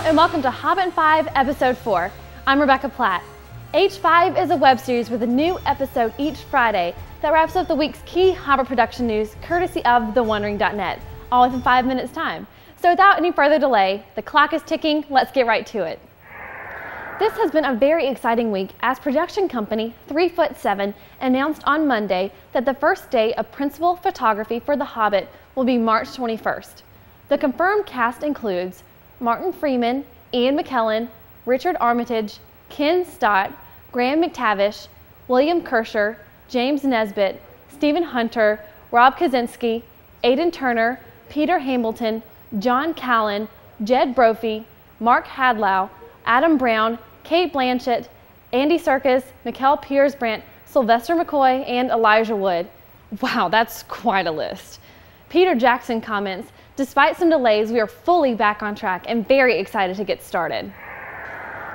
and welcome to Hobbit 5, Episode 4. I'm Rebecca Platt. H5 is a web series with a new episode each Friday that wraps up the week's key Hobbit production news courtesy of theonering.net, all within 5 minutes time. So without any further delay, the clock is ticking, let's get right to it. This has been a very exciting week as production company 3'7" announced on Monday that the first day of principal photography for The Hobbit will be March 21st. The confirmed cast includes Martin Freeman, Ian McKellen, Richard Armitage, Ken Stott, Graham McTavish, William Kersher, James Nesbitt, Stephen Hunter, Rob Kaczynski, Aidan Turner, Peter Hamilton, John Callan, Jed Brophy, Mark Hadlow, Adam Brown, Kate Blanchett, Andy Serkis, Mikkel Piersbrandt, Sylvester McCoy, and Elijah Wood. Wow, that's quite a list. Peter Jackson comments, "Despite some delays, we are fully back on track and very excited to get started."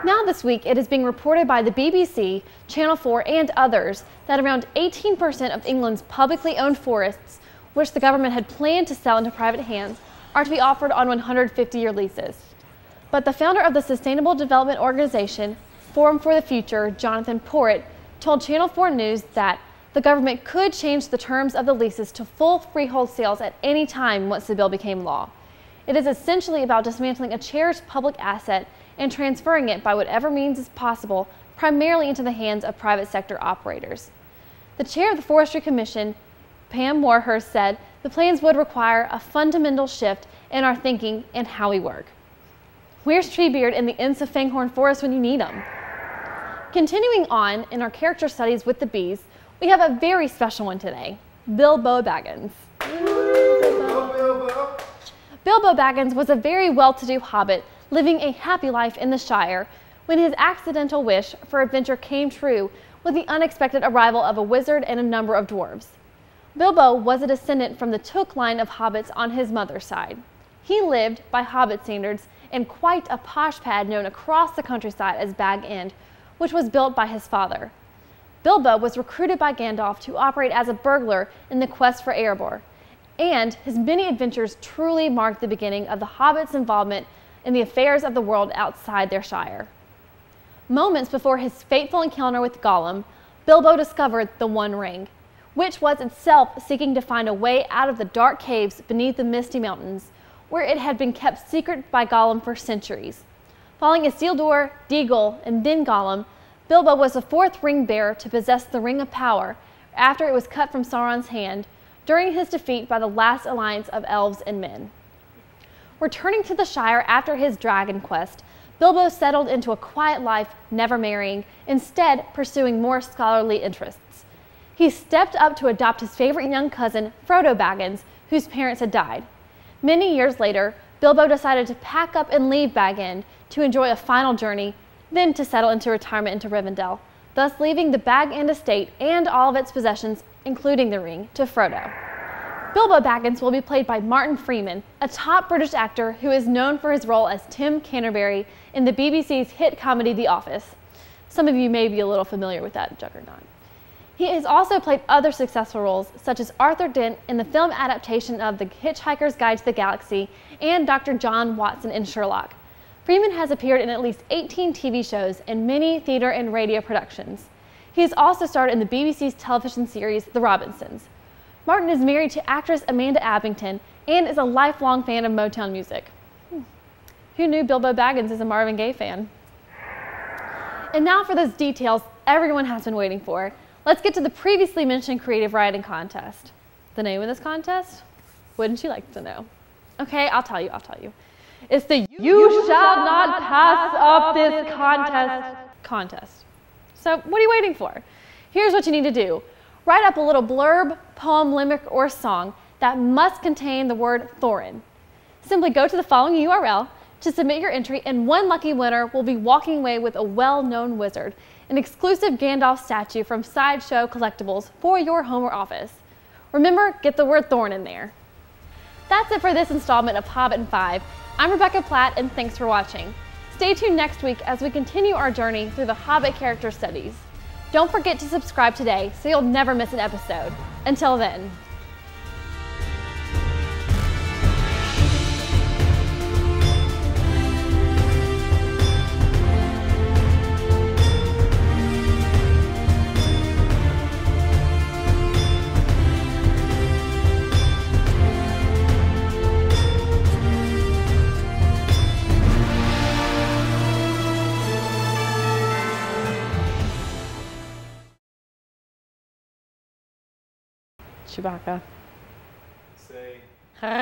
Now this week, it is being reported by the BBC, Channel 4, and others that around 18% of England's publicly owned forests, which the government had planned to sell into private hands, are to be offered on 150-year leases. But the founder of the Sustainable Development Organization, Forum for the Future, Jonathan Porritt, told Channel 4 News that the government could change the terms of the leases to full freehold sales at any time once the bill became law. It is essentially about dismantling a cherished public asset and transferring it by whatever means is possible, primarily into the hands of private sector operators. The chair of the Forestry Commission, Pam Warhurst, said the plans would require a fundamental shift in our thinking and how we work. Where's Treebeard in the Ince of Fanghorn Forest when you need him? Continuing on in our character studies with the bees, we have a very special one today, Bilbo Baggins. Bilbo Baggins was a very well-to-do hobbit living a happy life in the Shire when his accidental wish for adventure came true with the unexpected arrival of a wizard and a number of dwarves. Bilbo was a descendant from the Took line of hobbits on his mother's side. He lived, by hobbit standards, in quite a posh pad known across the countryside as Bag End, which was built by his father. Bilbo was recruited by Gandalf to operate as a burglar in the quest for Erebor, and his many adventures truly marked the beginning of the Hobbit's involvement in the affairs of the world outside their shire. Moments before his fateful encounter with Gollum, Bilbo discovered the One Ring, which was itself seeking to find a way out of the dark caves beneath the Misty Mountains, where it had been kept secret by Gollum for centuries. Following Isildur, Deagol, and then Gollum, Bilbo was the fourth ring bearer to possess the Ring of Power after it was cut from Sauron's hand during his defeat by the last alliance of elves and men. Returning to the Shire after his dragon quest, Bilbo settled into a quiet life, never marrying, instead pursuing more scholarly interests. He stepped up to adopt his favorite young cousin, Frodo Baggins, whose parents had died. Many years later, Bilbo decided to pack up and leave Bag End to enjoy a final journey, then to settle into retirement into Rivendell, thus leaving the Bag End estate and all of its possessions, including the ring, to Frodo. Bilbo Baggins will be played by Martin Freeman, a top British actor who is known for his role as Tim Canterbury in the BBC's hit comedy The Office. Some of you may be a little familiar with that juggernaut. He has also played other successful roles, such as Arthur Dent in the film adaptation of The Hitchhiker's Guide to the Galaxy and Dr. John Watson in Sherlock. Freeman has appeared in at least 18 TV shows and many theater and radio productions. He has also starred in the BBC's television series The Robinsons. Martin is married to actress Amanda Abington and is a lifelong fan of Motown music. Who knew Bilbo Baggins is a Marvin Gaye fan? And now for those details everyone has been waiting for. Let's get to the previously mentioned creative writing contest. The name of this contest? Wouldn't you like to know? Okay, I'll tell you. It's the You Shall Not Pass Up This contest. So what are you waiting for? Here's what you need to do. Write up a little blurb, poem, limerick, or song that must contain the word Thorin. Simply go to the following URL to submit your entry, and one lucky winner will be walking away with a well-known wizard, an exclusive Gandalf statue from Sideshow Collectables for your home or office. Remember, get the word Thorin in there. That's it for this installment of Hobbit 5. I'm Rebecca Platt, and thanks for watching. Stay tuned next week as we continue our journey through the Hobbit character studies. Don't forget to subscribe today so you'll never miss an episode. Until then. Chewbacca. Say. All All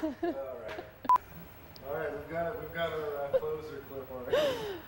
right. All right, we've got our closer clip already.